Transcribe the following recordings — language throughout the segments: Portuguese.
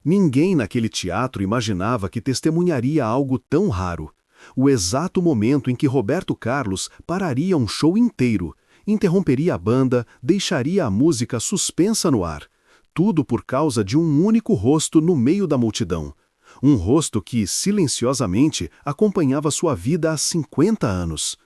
Ninguém naquele teatro imaginava que testemunharia algo tão raro. O exato momento em que Roberto Carlos pararia um show inteiro, interromperia a banda, deixaria a música suspensa no ar. Tudo por causa de um único rosto no meio da multidão. Um rosto que, silenciosamente, acompanhava sua vida há 50 anos.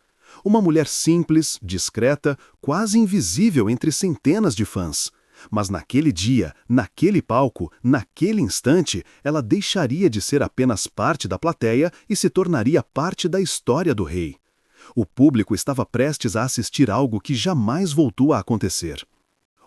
Uma mulher simples, discreta, quase invisível entre centenas de fãs. Mas naquele dia, naquele palco, naquele instante, ela deixaria de ser apenas parte da plateia e se tornaria parte da história do rei. O público estava prestes a assistir algo que jamais voltou a acontecer.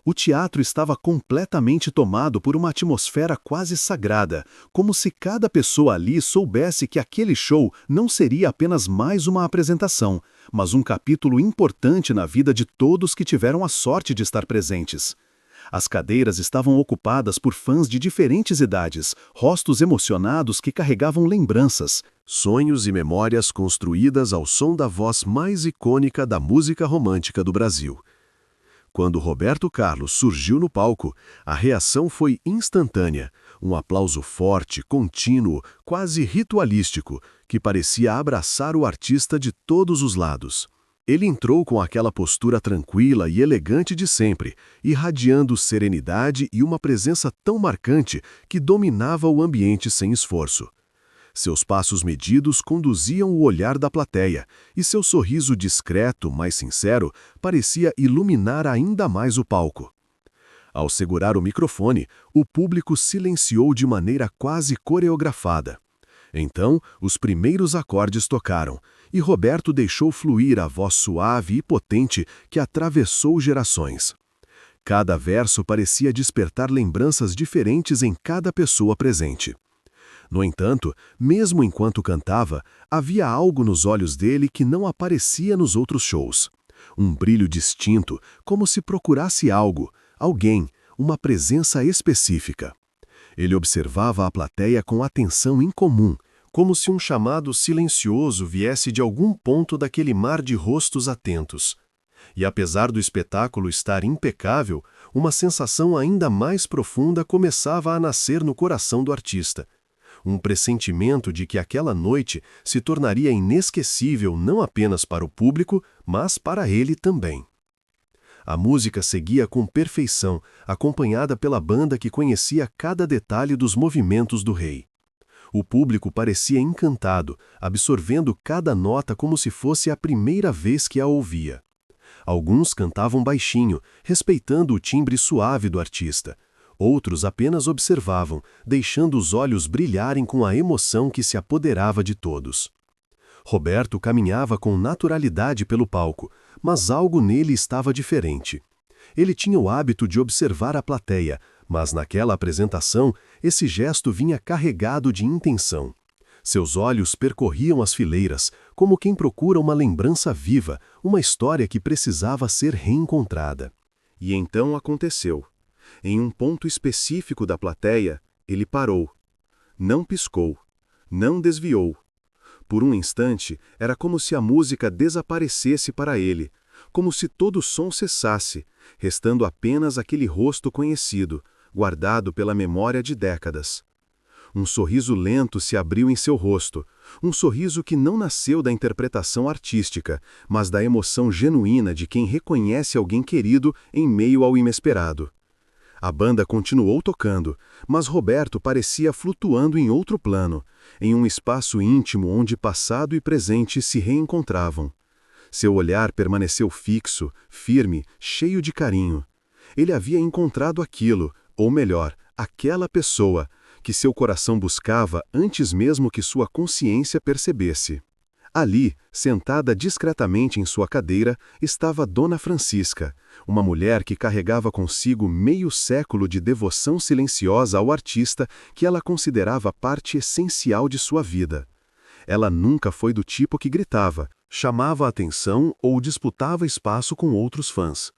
O teatro estava completamente tomado por uma atmosfera quase sagrada, como se cada pessoa ali soubesse que aquele show não seria apenas mais uma apresentação, mas um capítulo importante na vida de todos que tiveram a sorte de estar presentes. As cadeiras estavam ocupadas por fãs de diferentes idades, rostos emocionados que carregavam lembranças, sonhos e memórias construídas ao som da voz mais icônica da música romântica do Brasil. Quando Roberto Carlos surgiu no palco, a reação foi instantânea, um aplauso forte, contínuo, quase ritualístico, que parecia abraçar o artista de todos os lados. Ele entrou com aquela postura tranquila e elegante de sempre, irradiando serenidade e uma presença tão marcante que dominava o ambiente sem esforço. Seus passos medidos conduziam o olhar da plateia, e seu sorriso discreto, mas sincero, parecia iluminar ainda mais o palco. Ao segurar o microfone, o público silenciou de maneira quase coreografada. Então, os primeiros acordes tocaram, e Roberto deixou fluir a voz suave e potente que atravessou gerações. Cada verso parecia despertar lembranças diferentes em cada pessoa presente. No entanto, mesmo enquanto cantava, havia algo nos olhos dele que não aparecia nos outros shows. Um brilho distinto, como se procurasse algo, alguém, uma presença específica. Ele observava a plateia com atenção incomum, como se um chamado silencioso viesse de algum ponto daquele mar de rostos atentos. E apesar do espetáculo estar impecável, uma sensação ainda mais profunda começava a nascer no coração do artista. Um pressentimento de que aquela noite se tornaria inesquecível não apenas para o público, mas para ele também. A música seguia com perfeição, acompanhada pela banda que conhecia cada detalhe dos movimentos do rei. O público parecia encantado, absorvendo cada nota como se fosse a primeira vez que a ouvia. Alguns cantavam baixinho, respeitando o timbre suave do artista. Outros apenas observavam, deixando os olhos brilharem com a emoção que se apoderava de todos. Roberto caminhava com naturalidade pelo palco, mas algo nele estava diferente. Ele tinha o hábito de observar a plateia, mas naquela apresentação, esse gesto vinha carregado de intenção. Seus olhos percorriam as fileiras, como quem procura uma lembrança viva, uma história que precisava ser reencontrada. E então aconteceu. Em um ponto específico da plateia, ele parou. Não piscou. Não desviou. Por um instante, era como se a música desaparecesse para ele, como se todo o som cessasse, restando apenas aquele rosto conhecido, guardado pela memória de décadas. Um sorriso lento se abriu em seu rosto, um sorriso que não nasceu da interpretação artística, mas da emoção genuína de quem reconhece alguém querido em meio ao inesperado. A banda continuou tocando, mas Roberto parecia flutuando em outro plano, em um espaço íntimo onde passado e presente se reencontravam. Seu olhar permaneceu fixo, firme, cheio de carinho. Ele havia encontrado aquilo, ou melhor, aquela pessoa, que seu coração buscava antes mesmo que sua consciência percebesse. Ali, sentada discretamente em sua cadeira, estava Dona Francisca, uma mulher que carregava consigo meio século de devoção silenciosa ao artista que ela considerava parte essencial de sua vida. Ela nunca foi do tipo que gritava, chamava a atenção ou disputava espaço com outros fãs.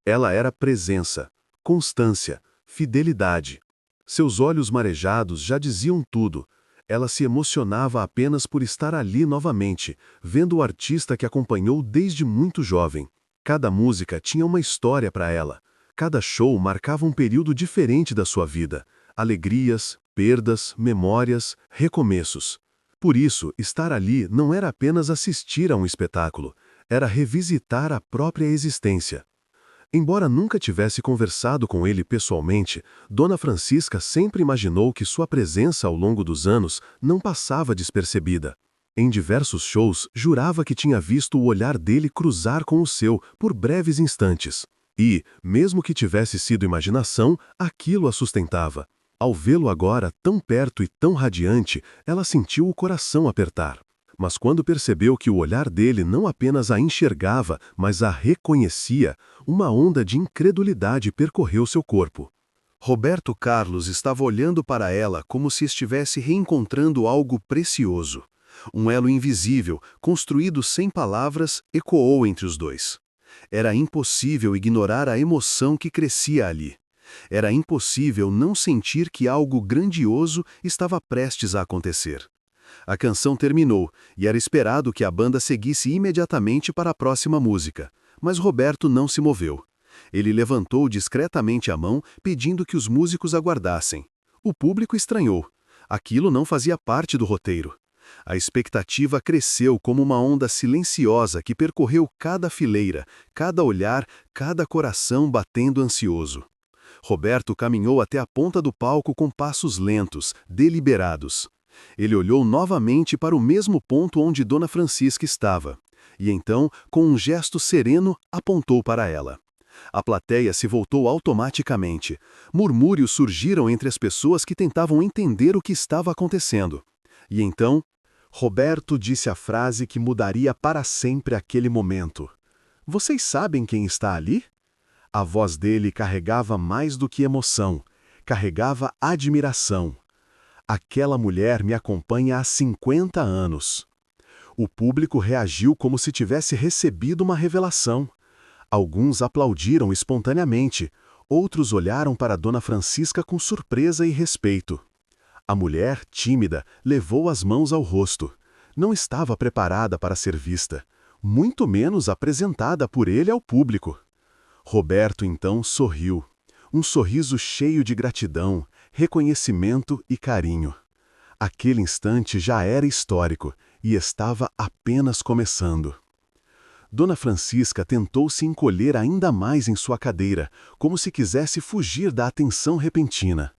Ela era presença, constância, fidelidade. Seus olhos marejados já diziam tudo. Ela se emocionava apenas por estar ali novamente, vendo o artista que acompanhou desde muito jovem. Cada música tinha uma história para ela. Cada show marcava um período diferente da sua vida. Alegrias, perdas, memórias, recomeços. Por isso, estar ali não era apenas assistir a um espetáculo, era revisitar a própria existência. Embora nunca tivesse conversado com ele pessoalmente, Dona Francisca sempre imaginou que sua presença ao longo dos anos não passava despercebida. Em diversos shows, jurava que tinha visto o olhar dele cruzar com o seu por breves instantes. E, mesmo que tivesse sido imaginação, aquilo a sustentava. Ao vê-lo agora tão perto e tão radiante, ela sentiu o coração apertar. Mas quando percebeu que o olhar dele não apenas a enxergava, mas a reconhecia, uma onda de incredulidade percorreu seu corpo. Roberto Carlos estava olhando para ela como se estivesse reencontrando algo precioso. Um elo invisível, construído sem palavras, ecoou entre os dois. Era impossível ignorar a emoção que crescia ali. Era impossível não sentir que algo grandioso estava prestes a acontecer. A canção terminou, e era esperado que a banda seguisse imediatamente para a próxima música, mas Roberto não se moveu. Ele levantou discretamente a mão, pedindo que os músicos aguardassem. O público estranhou. Aquilo não fazia parte do roteiro. A expectativa cresceu como uma onda silenciosa que percorreu cada fileira, cada olhar, cada coração batendo ansioso. Roberto caminhou até a ponta do palco com passos lentos, deliberados. Ele olhou novamente para o mesmo ponto onde Dona Francisca estava, e então, com um gesto sereno, apontou para ela. A plateia se voltou automaticamente. Murmúrios surgiram entre as pessoas que tentavam entender o que estava acontecendo. E então, Roberto disse a frase que mudaria para sempre aquele momento. "Vocês sabem quem está ali?" A voz dele carregava mais do que emoção, carregava admiração. "Aquela mulher me acompanha há 50 anos." O público reagiu como se tivesse recebido uma revelação. Alguns aplaudiram espontaneamente, outros olharam para Dona Francisca com surpresa e respeito. A mulher, tímida, levou as mãos ao rosto. Não estava preparada para ser vista, muito menos apresentada por ele ao público. Roberto então sorriu. Um sorriso cheio de gratidão, reconhecimento e carinho. Aquele instante já era histórico e estava apenas começando. Dona Francisca tentou se encolher ainda mais em sua cadeira, como se quisesse fugir da atenção repentina.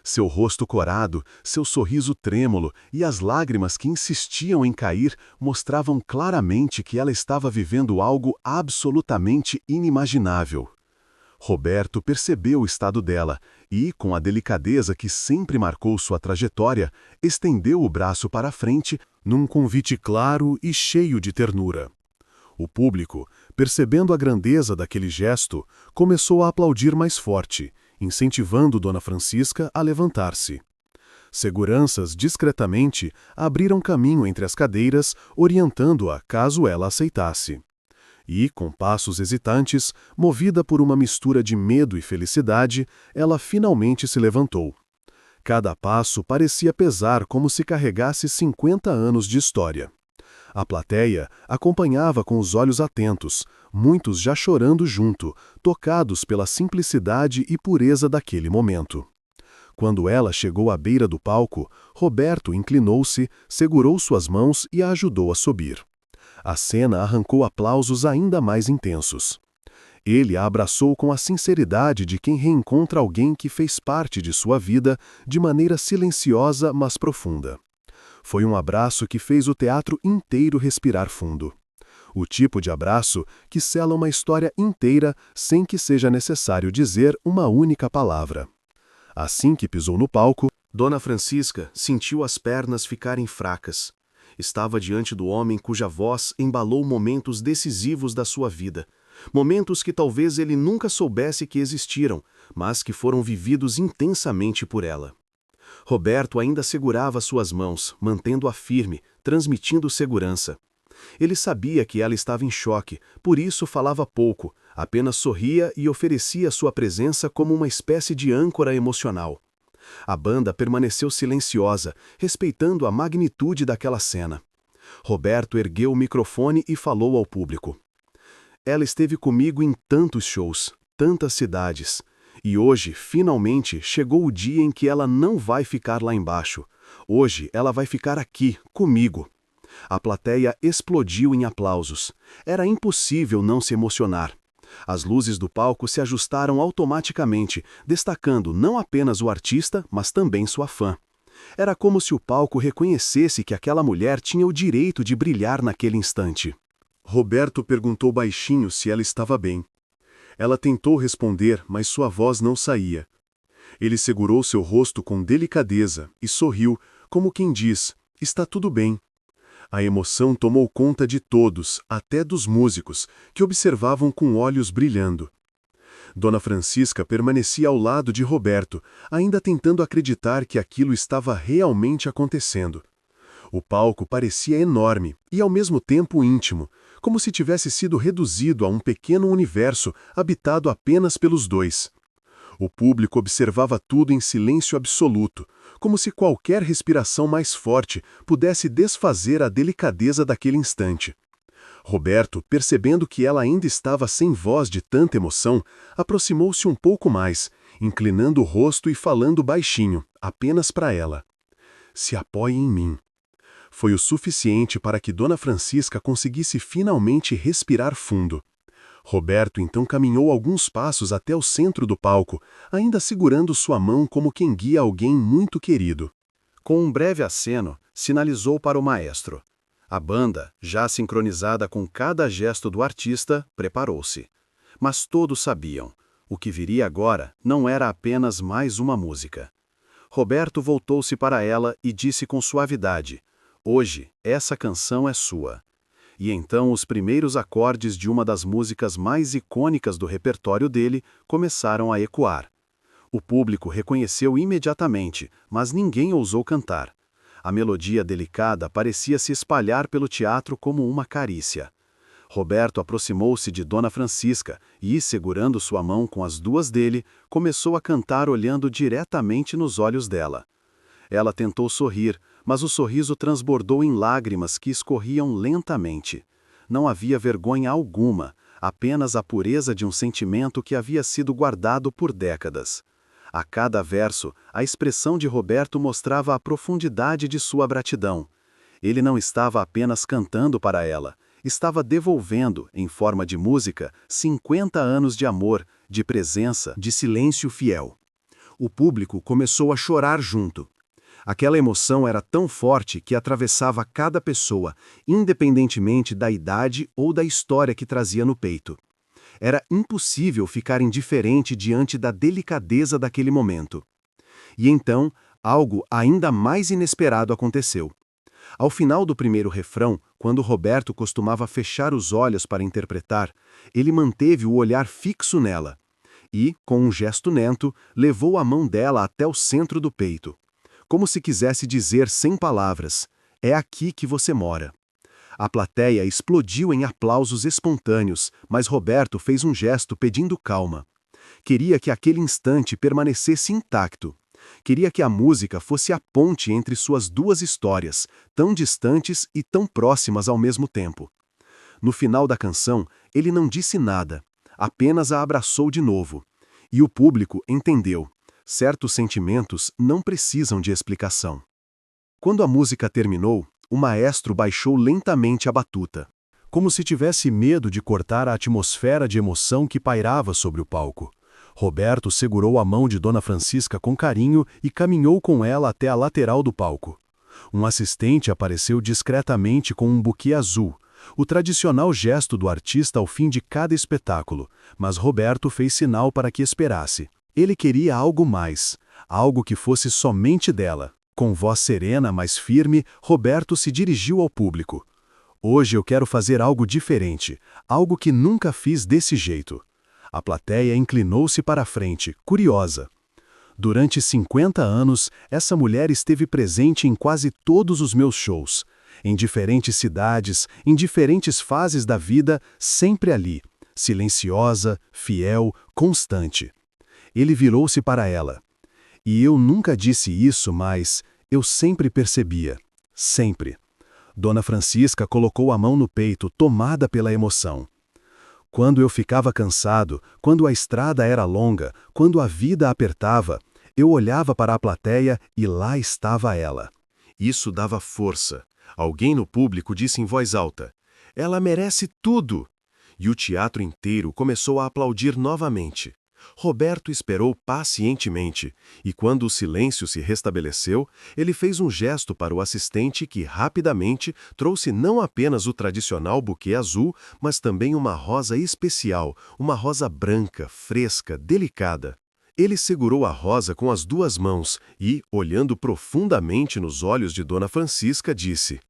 Seu rosto corado, seu sorriso trêmulo e as lágrimas que insistiam em cair mostravam claramente que ela estava vivendo algo absolutamente inimaginável. Roberto percebeu o estado dela e, com a delicadeza que sempre marcou sua trajetória, estendeu o braço para a frente num convite claro e cheio de ternura. O público, percebendo a grandeza daquele gesto, começou a aplaudir mais forte, incentivando Dona Francisca a levantar-se. Seguranças, discretamente, abriram caminho entre as cadeiras, orientando-a caso ela aceitasse. E, com passos hesitantes, movida por uma mistura de medo e felicidade, ela finalmente se levantou. Cada passo parecia pesar como se carregasse 50 anos de história. A plateia acompanhava com os olhos atentos, muitos já chorando junto, tocados pela simplicidade e pureza daquele momento. Quando ela chegou à beira do palco, Roberto inclinou-se, segurou suas mãos e a ajudou a subir. A cena arrancou aplausos ainda mais intensos. Ele a abraçou com a sinceridade de quem reencontra alguém que fez parte de sua vida de maneira silenciosa, mas profunda. Foi um abraço que fez o teatro inteiro respirar fundo. O tipo de abraço que sela uma história inteira sem que seja necessário dizer uma única palavra. Assim que pisou no palco, Dona Francisca sentiu as pernas ficarem fracas. Estava diante do homem cuja voz embalou momentos decisivos da sua vida. Momentos que talvez ele nunca soubesse que existiram, mas que foram vividos intensamente por ela. Roberto ainda segurava suas mãos, mantendo-a firme, transmitindo segurança. Ele sabia que ela estava em choque, por isso falava pouco, apenas sorria e oferecia sua presença como uma espécie de âncora emocional. A banda permaneceu silenciosa, respeitando a magnitude daquela cena. Roberto ergueu o microfone e falou ao público. "Ela esteve comigo em tantos shows, tantas cidades, E hoje, finalmente, chegou o dia em que ela não vai ficar lá embaixo. Hoje, ela vai ficar aqui, comigo. A plateia explodiu em aplausos. Era impossível não se emocionar. As luzes do palco se ajustaram automaticamente, destacando não apenas o artista, mas também sua fã. Era como se o palco reconhecesse que aquela mulher tinha o direito de brilhar naquele instante. Roberto perguntou baixinho se ela estava bem. Ela tentou responder, mas sua voz não saía. Ele segurou seu rosto com delicadeza e sorriu, como quem diz: "Está tudo bem." A emoção tomou conta de todos, até dos músicos, que observavam com olhos brilhando. Dona Francisca permanecia ao lado de Roberto, ainda tentando acreditar que aquilo estava realmente acontecendo. O palco parecia enorme e ao mesmo tempo íntimo, como se tivesse sido reduzido a um pequeno universo habitado apenas pelos dois. O público observava tudo em silêncio absoluto, como se qualquer respiração mais forte pudesse desfazer a delicadeza daquele instante. Roberto, percebendo que ela ainda estava sem voz de tanta emoção, aproximou-se um pouco mais, inclinando o rosto e falando baixinho, apenas para ela. "Se apoie em mim." Foi o suficiente para que Dona Francisca conseguisse finalmente respirar fundo. Roberto então caminhou alguns passos até o centro do palco, ainda segurando sua mão como quem guia alguém muito querido. Com um breve aceno, sinalizou para o maestro. A banda, já sincronizada com cada gesto do artista, preparou-se. Mas todos sabiam, o que viria agora não era apenas mais uma música. Roberto voltou-se para ela e disse com suavidade: "Hoje, essa canção é sua." E então os primeiros acordes de uma das músicas mais icônicas do repertório dele começaram a ecoar. O público reconheceu imediatamente, mas ninguém ousou cantar. A melodia delicada parecia se espalhar pelo teatro como uma carícia. Roberto aproximou-se de Dona Francisca e, segurando sua mão com as duas dele, começou a cantar olhando diretamente nos olhos dela. Ela tentou sorrir, mas o sorriso transbordou em lágrimas que escorriam lentamente. Não havia vergonha alguma, apenas a pureza de um sentimento que havia sido guardado por décadas. A cada verso, a expressão de Roberto mostrava a profundidade de sua gratidão. Ele não estava apenas cantando para ela, estava devolvendo, em forma de música, 50 anos de amor, de presença, de silêncio fiel. O público começou a chorar junto. Aquela emoção era tão forte que atravessava cada pessoa, independentemente da idade ou da história que trazia no peito. Era impossível ficar indiferente diante da delicadeza daquele momento. E então, algo ainda mais inesperado aconteceu. Ao final do primeiro refrão, quando Roberto costumava fechar os olhos para interpretar, ele manteve o olhar fixo nela e, com um gesto lento, levou a mão dela até o centro do peito. Como se quisesse dizer sem palavras: "É aqui que você mora." A plateia explodiu em aplausos espontâneos, mas Roberto fez um gesto pedindo calma. Queria que aquele instante permanecesse intacto. Queria que a música fosse a ponte entre suas duas histórias, tão distantes e tão próximas ao mesmo tempo. No final da canção, ele não disse nada, apenas a abraçou de novo. E o público entendeu. Certos sentimentos não precisam de explicação. Quando a música terminou, o maestro baixou lentamente a batuta, como se tivesse medo de cortar a atmosfera de emoção que pairava sobre o palco. Roberto segurou a mão de Dona Francisca com carinho e caminhou com ela até a lateral do palco. Um assistente apareceu discretamente com um buquê azul, o tradicional gesto do artista ao fim de cada espetáculo, mas Roberto fez sinal para que esperasse. Ele queria algo mais, algo que fosse somente dela. Com voz serena, mas firme, Roberto se dirigiu ao público. "Hoje eu quero fazer algo diferente, algo que nunca fiz desse jeito." A plateia inclinou-se para a frente, curiosa. Durante 50 anos, essa mulher esteve presente em quase todos os meus shows. Em diferentes cidades, em diferentes fases da vida, sempre ali, silenciosa, fiel, constante. Ele virou-se para ela. "E eu nunca disse isso, mas eu sempre percebia. Sempre." Dona Francisca colocou a mão no peito, tomada pela emoção. Quando eu ficava cansado, quando a estrada era longa, quando a vida apertava, eu olhava para a plateia e lá estava ela. Isso dava força. Alguém no público disse em voz alta: "Ela merece tudo!" E o teatro inteiro começou a aplaudir novamente. Roberto esperou pacientemente, e quando o silêncio se restabeleceu, ele fez um gesto para o assistente que rapidamente trouxe não apenas o tradicional buquê azul, mas também uma rosa especial, uma rosa branca, fresca, delicada. Ele segurou a rosa com as duas mãos e, olhando profundamente nos olhos de Dona Francisca, disse: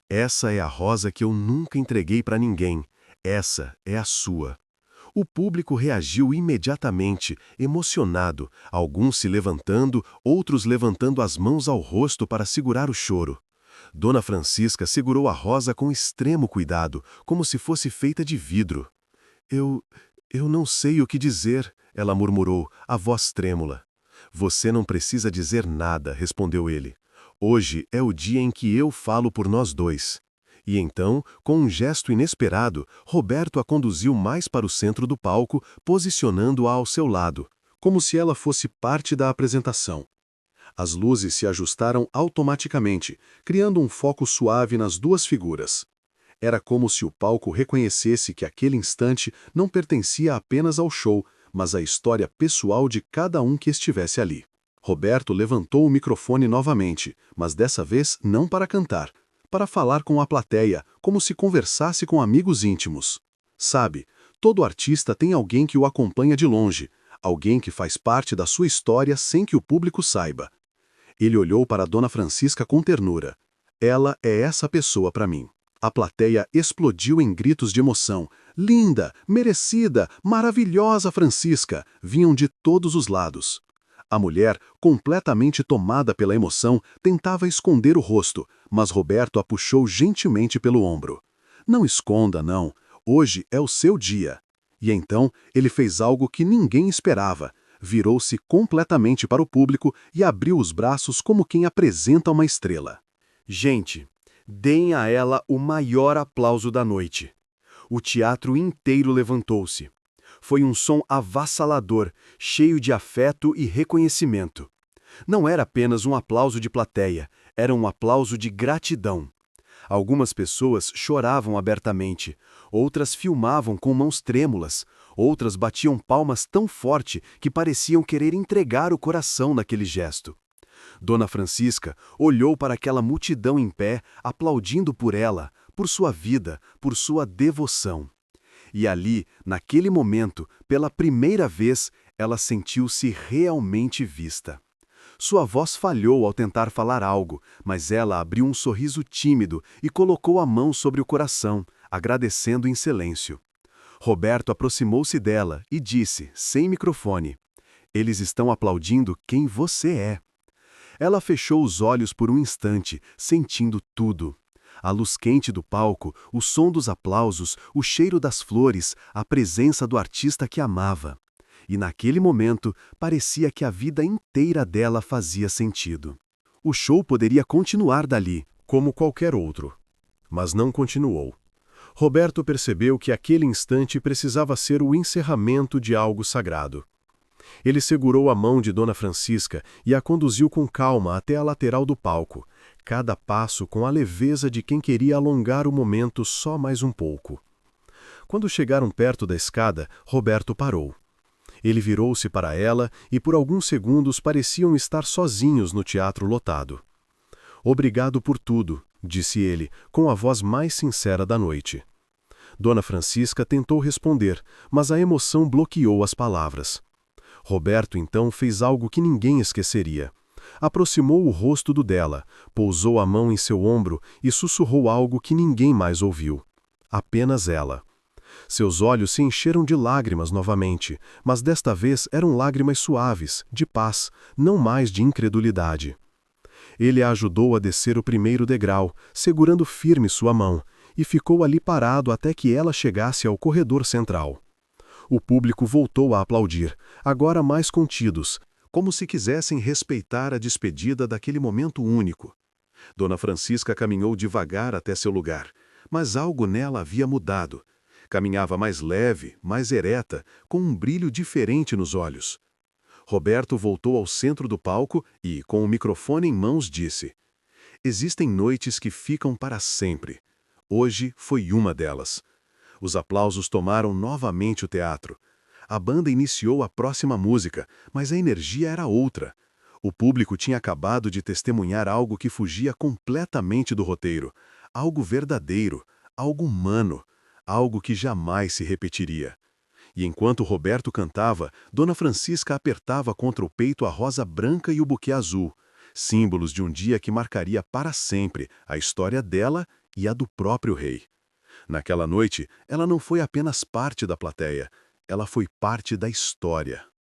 "Essa é a rosa que eu nunca entreguei para ninguém. Essa é a sua." O público reagiu imediatamente, emocionado, alguns se levantando, outros levantando as mãos ao rosto para segurar o choro. Dona Francisca segurou a rosa com extremo cuidado, como se fosse feita de vidro. Eu não sei o que dizer", ela murmurou, a voz trêmula. "Você não precisa dizer nada", respondeu ele. "Hoje é o dia em que eu falo por nós dois." E então, com um gesto inesperado, Roberto a conduziu mais para o centro do palco, posicionando-a ao seu lado, como se ela fosse parte da apresentação. As luzes se ajustaram automaticamente, criando um foco suave nas duas figuras. Era como se o palco reconhecesse que aquele instante não pertencia apenas ao show, mas à história pessoal de cada um que estivesse ali. Roberto levantou o microfone novamente, mas dessa vez não para cantar, para falar com a plateia, como se conversasse com amigos íntimos. Sabe, todo artista tem alguém que o acompanha de longe, alguém que faz parte da sua história sem que o público saiba. Ele olhou para Dona Francisca com ternura. "Ela é essa pessoa para mim." A plateia explodiu em gritos de emoção. "Linda, merecida, maravilhosa Francisca!" vinham de todos os lados. A mulher, completamente tomada pela emoção, tentava esconder o rosto, mas Roberto a puxou gentilmente pelo ombro. "Não esconda, não. Hoje é o seu dia." E então ele fez algo que ninguém esperava. Virou-se completamente para o público e abriu os braços como quem apresenta uma estrela. "Gente, deem a ela o maior aplauso da noite." O teatro inteiro levantou-se. Foi um som avassalador, cheio de afeto e reconhecimento. Não era apenas um aplauso de plateia, era um aplauso de gratidão. Algumas pessoas choravam abertamente, outras filmavam com mãos trêmulas, outras batiam palmas tão forte que pareciam querer entregar o coração naquele gesto. Dona Francisca olhou para aquela multidão em pé, aplaudindo por ela, por sua vida, por sua devoção. E ali, naquele momento, pela primeira vez, ela sentiu-se realmente vista. Sua voz falhou ao tentar falar algo, mas ela abriu um sorriso tímido e colocou a mão sobre o coração, agradecendo em silêncio. Roberto aproximou-se dela e disse, sem microfone: "Eles estão aplaudindo quem você é." Ela fechou os olhos por um instante, sentindo tudo. A luz quente do palco, o som dos aplausos, o cheiro das flores, a presença do artista que amava. E naquele momento, parecia que a vida inteira dela fazia sentido. O show poderia continuar dali, como qualquer outro. Mas não continuou. Roberto percebeu que aquele instante precisava ser o encerramento de algo sagrado. Ele segurou a mão de Dona Francisca e a conduziu com calma até a lateral do palco, cada passo com a leveza de quem queria alongar o momento só mais um pouco. Quando chegaram perto da escada, Roberto parou. Ele virou-se para ela e por alguns segundos pareciam estar sozinhos no teatro lotado. "Obrigado por tudo", disse ele, com a voz mais sincera da noite. Dona Francisca tentou responder, mas a emoção bloqueou as palavras. Roberto então fez algo que ninguém esqueceria. Aproximou o rosto do dela, pousou a mão em seu ombro e sussurrou algo que ninguém mais ouviu. Apenas ela. Seus olhos se encheram de lágrimas novamente, mas desta vez eram lágrimas suaves, de paz, não mais de incredulidade. Ele a ajudou a descer o primeiro degrau, segurando firme sua mão, e ficou ali parado até que ela chegasse ao corredor central. O público voltou a aplaudir, agora mais contidos, como se quisessem respeitar a despedida daquele momento único. Dona Francisca caminhou devagar até seu lugar, mas algo nela havia mudado. Caminhava mais leve, mais ereta, com um brilho diferente nos olhos. Roberto voltou ao centro do palco e, com o microfone em mãos, disse: "Existem noites que ficam para sempre. Hoje foi uma delas." Os aplausos tomaram novamente o teatro. A banda iniciou a próxima música, mas a energia era outra. O público tinha acabado de testemunhar algo que fugia completamente do roteiro, algo verdadeiro, algo humano, algo que jamais se repetiria. E enquanto Roberto cantava, Dona Francisca apertava contra o peito a rosa branca e o buquê azul, símbolos de um dia que marcaria para sempre a história dela e a do próprio rei. Naquela noite, ela não foi apenas parte da plateia, ela foi parte da história.